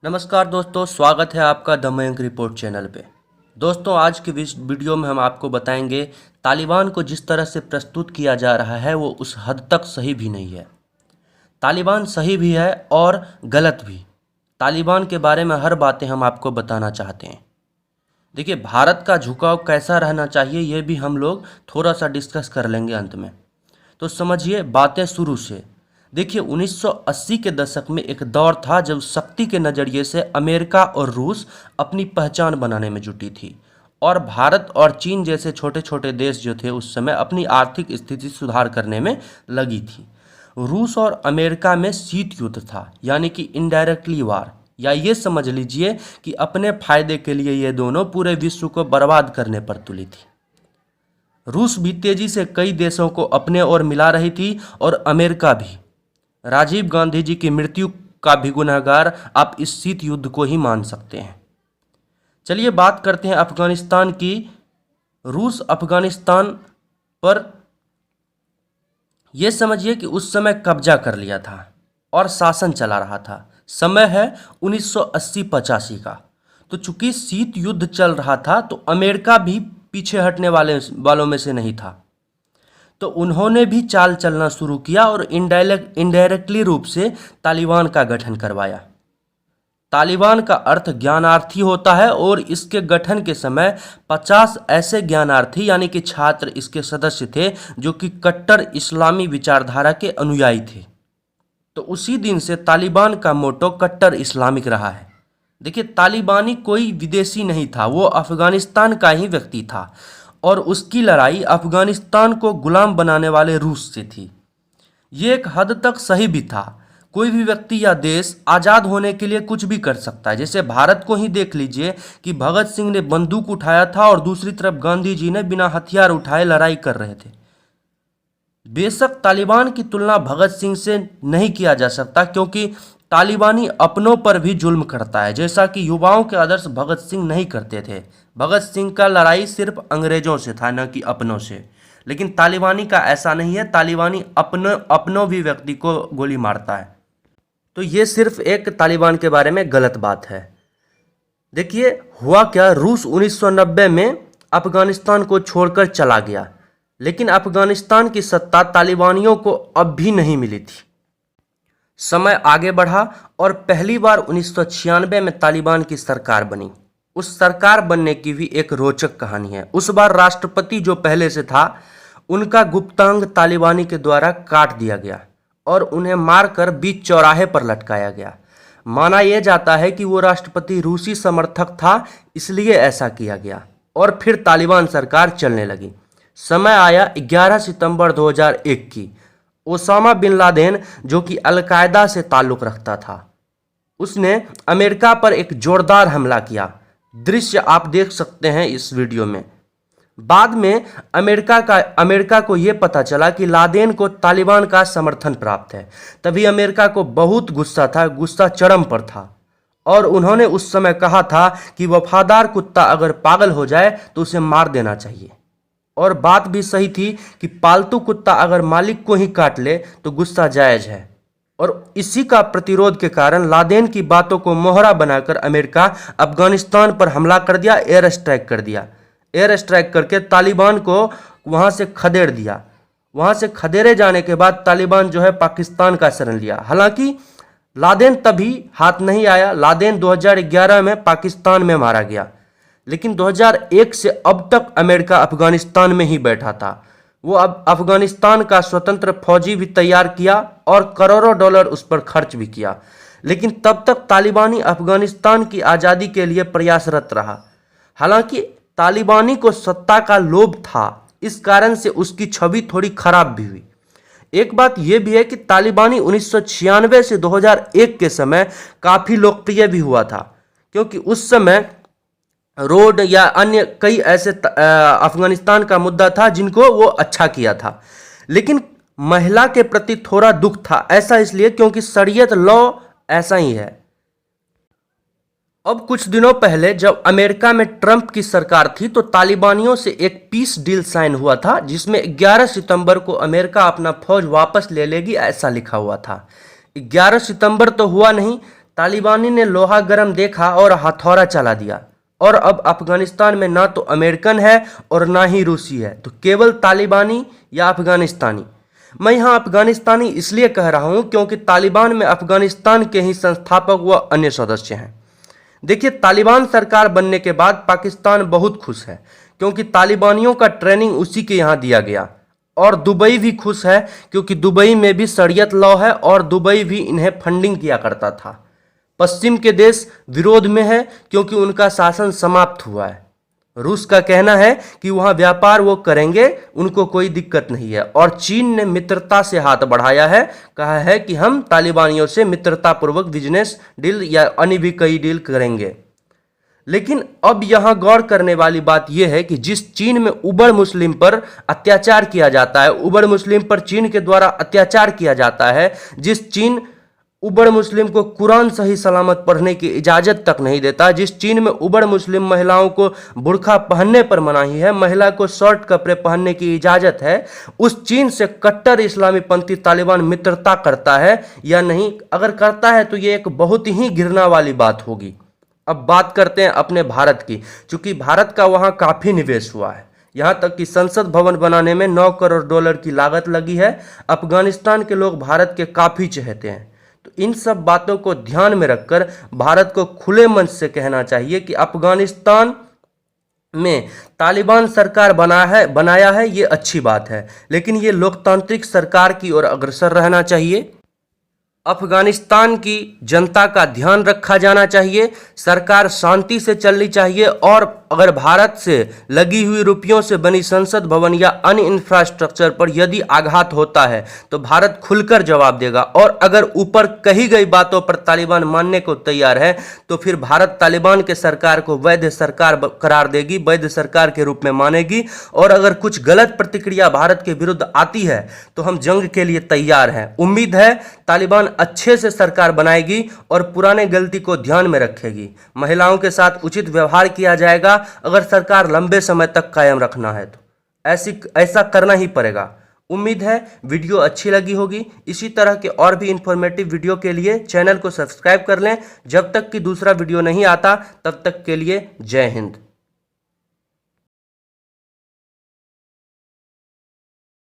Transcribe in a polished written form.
नमस्कार दोस्तों, स्वागत है आपका द मयंक रिपोर्ट चैनल पे। दोस्तों, आज की इस वीडियो में हम आपको बताएंगे तालिबान को जिस तरह से प्रस्तुत किया जा रहा है वो उस हद तक सही भी नहीं है। तालिबान सही भी है और गलत भी। तालिबान के बारे में हर बातें हम आपको बताना चाहते हैं। देखिए, भारत का झुकाव कैसा रहना चाहिए ये भी हम लोग थोड़ा सा डिस्कस कर लेंगे अंत में। तो समझिए बातें शुरू से। देखिए, 1980 के दशक में एक दौर था जब शक्ति के नज़रिए से अमेरिका और रूस अपनी पहचान बनाने में जुटी थी और भारत और चीन जैसे छोटे छोटे देश जो थे उस समय अपनी आर्थिक स्थिति सुधार करने में लगी थी। रूस और अमेरिका में शीत युद्ध था, यानी कि इनडायरेक्टली वार, या ये समझ लीजिए कि अपने फायदे के लिए ये दोनों पूरे विश्व को बर्बाद करने पर तुली थी। रूस भी तेजी से कई देशों को अपने ओर मिला रही थी और अमेरिका भी। राजीव गांधी जी की मृत्यु का भी गुनहगार आप इस शीत युद्ध को ही मान सकते हैं। चलिए बात करते हैं अफगानिस्तान की। रूस अफगानिस्तान पर यह समझिए कि उस समय कब्जा कर लिया था और शासन चला रहा था। समय है 1980-85 का। तो चूंकि शीत युद्ध चल रहा था तो अमेरिका भी पीछे हटने वालों में से नहीं था। तो उन्होंने भी चाल चलना शुरू किया और इनडायरेक्टली रूप से तालिबान का गठन करवाया। तालिबान का अर्थ ज्ञानार्थी होता है और इसके गठन के समय 50 ऐसे ज्ञानार्थी यानी कि छात्र इसके सदस्य थे जो कि कट्टर इस्लामी विचारधारा के अनुयायी थे। तो उसी दिन से तालिबान का मोटो कट्टर इस्लामिक रहा है। देखिए, तालिबानी कोई विदेशी नहीं था, वो अफगानिस्तान का ही व्यक्ति था और उसकी लड़ाई अफगानिस्तान को गुलाम बनाने वाले रूस से थी। ये एक हद तक सही भी था। कोई भी व्यक्ति या देश आज़ाद होने के लिए कुछ भी कर सकता है। जैसे भारत को ही देख लीजिए कि भगत सिंह ने बंदूक उठाया था और दूसरी तरफ गांधी जी ने बिना हथियार उठाए लड़ाई कर रहे थे। बेशक तालिबान की तुलना भगत सिंह से नहीं किया जा सकता, क्योंकि तालिबानी अपनों पर भी जुल्म करता है, जैसा कि युवाओं के आदर्श भगत सिंह नहीं करते थे। भगत सिंह का लड़ाई सिर्फ अंग्रेजों से था, न कि अपनों से। लेकिन तालिबानी का ऐसा नहीं है। तालिबानी अपनों भी व्यक्ति को गोली मारता है। तो ये सिर्फ एक तालिबान के बारे में गलत बात है। देखिए हुआ क्या, रूस 1990 में अफगानिस्तान को छोड़कर चला गया, लेकिन अफगानिस्तान की सत्ता तालिबानियों को अब भी नहीं मिली थी। समय आगे बढ़ा और पहली बार 1996 में तालिबान की सरकार बनी। उस सरकार बनने की भी एक रोचक कहानी है। उस बार राष्ट्रपति जो पहले से था उनका गुप्तांग तालिबानी के द्वारा काट दिया गया और उन्हें मारकर बीच चौराहे पर लटकाया गया। माना यह जाता है कि वो राष्ट्रपति रूसी समर्थक था, इसलिए ऐसा किया गया और फिर तालिबान सरकार चलने लगी। समय आया 11 सितंबर 2001 की। ओसामा बिन लादेन, जो कि अलकायदा से ताल्लुक़ रखता था, उसने अमेरिका पर एक जोरदार हमला किया। दृश्य आप देख सकते हैं इस वीडियो में। बाद में अमेरिका को यह पता चला कि लादेन को तालिबान का समर्थन प्राप्त है। तभी अमेरिका को बहुत गुस्सा था, गुस्सा चरम पर था और उन्होंने उस समय कहा था कि वफादार कुत्ता अगर पागल हो जाए तो उसे मार देना चाहिए। और बात भी सही थी कि पालतू कुत्ता अगर मालिक को ही काट ले तो गुस्सा जायज़ है। और इसी का प्रतिरोध के कारण लादेन की बातों को मोहरा बनाकर अमेरिका अफगानिस्तान पर हमला कर दिया, एयर स्ट्राइक कर दिया। एयर स्ट्राइक करके तालिबान को वहाँ से खदेड़ दिया। वहाँ से खदेड़े जाने के बाद तालिबान जो है पाकिस्तान का शरण लिया। हालांकि लादेन तभी हाथ नहीं आया। लादेन 2011 में पाकिस्तान में मारा गया, लेकिन 2001 से अब तक अमेरिका अफगानिस्तान में ही बैठा था। वो अब अफगानिस्तान का स्वतंत्र फौजी भी तैयार किया और करोड़ों डॉलर उस पर खर्च भी किया, लेकिन तब तक तालिबानी अफगानिस्तान की आज़ादी के लिए प्रयासरत रहा। हालांकि तालिबानी को सत्ता का लोभ था, इस कारण से उसकी छवि थोड़ी खराब भी हुई। एक बात यह भी है कि तालिबानी 1996 से 2001 के समय काफ़ी लोकप्रिय भी हुआ था, क्योंकि उस समय रोड या अन्य कई ऐसे अफगानिस्तान का मुद्दा था जिनको वो अच्छा किया था। लेकिन महिला के प्रति थोड़ा दुख था। ऐसा इसलिए क्योंकि शरीयत लॉ ऐसा ही है। अब कुछ दिनों पहले जब अमेरिका में ट्रंप की सरकार थी तो तालिबानियों से एक पीस डील साइन हुआ था, जिसमें 11 सितंबर को अमेरिका अपना फौज वापस ले लेगी, ऐसा लिखा हुआ था। 11 सितंबर तो हुआ नहीं, तालिबानी ने लोहा गर्म देखा और हथौड़ा चला दिया, और अब अफगानिस्तान में ना तो अमेरिकन है और ना ही रूसी है, तो केवल तालिबानी या अफगानिस्तानी। मैं यहाँ अफगानिस्तानी इसलिए कह रहा हूँ क्योंकि तालिबान में अफगानिस्तान के ही संस्थापक व अन्य सदस्य हैं। देखिए, तालिबान सरकार बनने के बाद पाकिस्तान बहुत खुश है क्योंकि तालिबानियों का ट्रेनिंग उसी के यहाँ दिया गया, और दुबई भी खुश है क्योंकि दुबई में भी शरीयत लॉ है और दुबई भी इन्हें फंडिंग किया करता था। पश्चिम के देश विरोध में है क्योंकि उनका शासन समाप्त हुआ है। रूस का कहना है कि वहाँ व्यापार वो करेंगे, उनको कोई दिक्कत नहीं है, और चीन ने मित्रता से हाथ बढ़ाया है, कहा है कि हम तालिबानियों से मित्रतापूर्वक बिजनेस डील या अन्य भी कई डील करेंगे। लेकिन अब यहाँ गौर करने वाली बात यह है कि जिस चीन में उबड़ मुस्लिम पर अत्याचार किया जाता है, उबड़ मुस्लिम पर चीन के द्वारा अत्याचार किया जाता है, जिस चीन उबड़ मुस्लिम को कुरान सही सलामत पढ़ने की इजाज़त तक नहीं देता, जिस चीन में उबड़ मुस्लिम महिलाओं को बुर्का पहनने पर मनाही है, महिला को शॉर्ट कपड़े पहनने की इजाज़त है, उस चीन से कट्टर इस्लामी पंथी तालिबान मित्रता करता है या नहीं? अगर करता है तो ये एक बहुत ही घृणा वाली बात होगी। अब बात करते हैं अपने भारत की। चूंकि भारत का वहाँ काफ़ी निवेश हुआ है, यहाँ तक कि संसद भवन बनाने में 9 करोड़ डॉलर की लागत लगी है। अफगानिस्तान के लोग भारत के काफ़ी चहेते हैं। तो इन सब बातों को ध्यान में रखकर भारत को खुले मन से कहना चाहिए कि अफगानिस्तान में तालिबान सरकार बनाया है ये अच्छी बात है, लेकिन ये लोकतांत्रिक सरकार की ओर अग्रसर रहना चाहिए। अफगानिस्तान की जनता का ध्यान रखा जाना चाहिए, सरकार शांति से चलनी चाहिए, और अगर भारत से लगी हुई रुपयों से बनी संसद भवन या अन्य इंफ्रास्ट्रक्चर पर यदि आघात होता है तो भारत खुलकर जवाब देगा, और अगर ऊपर कही गई बातों पर तालिबान मानने को तैयार है तो फिर भारत तालिबान के सरकार को वैध सरकार करार देगी, वैध सरकार के रूप में मानेगी, और अगर कुछ गलत प्रतिक्रिया भारत के विरुद्ध आती है तो हम जंग के लिए तैयार हैं। उम्मीद है तालिबान अच्छे से सरकार बनाएगी और पुराने गलती को ध्यान में रखेगी। महिलाओं के साथ उचित व्यवहार किया जाएगा अगर सरकार लंबे समय तक कायम रखना है तो ऐसा करना ही पड़ेगा। उम्मीद है वीडियो अच्छी लगी होगी। इसी तरह के और भी इंफॉर्मेटिव वीडियो के लिए चैनल को सब्सक्राइब कर लें। जब तक कि दूसरा वीडियो नहीं आता तब तक के लिए जय हिंद।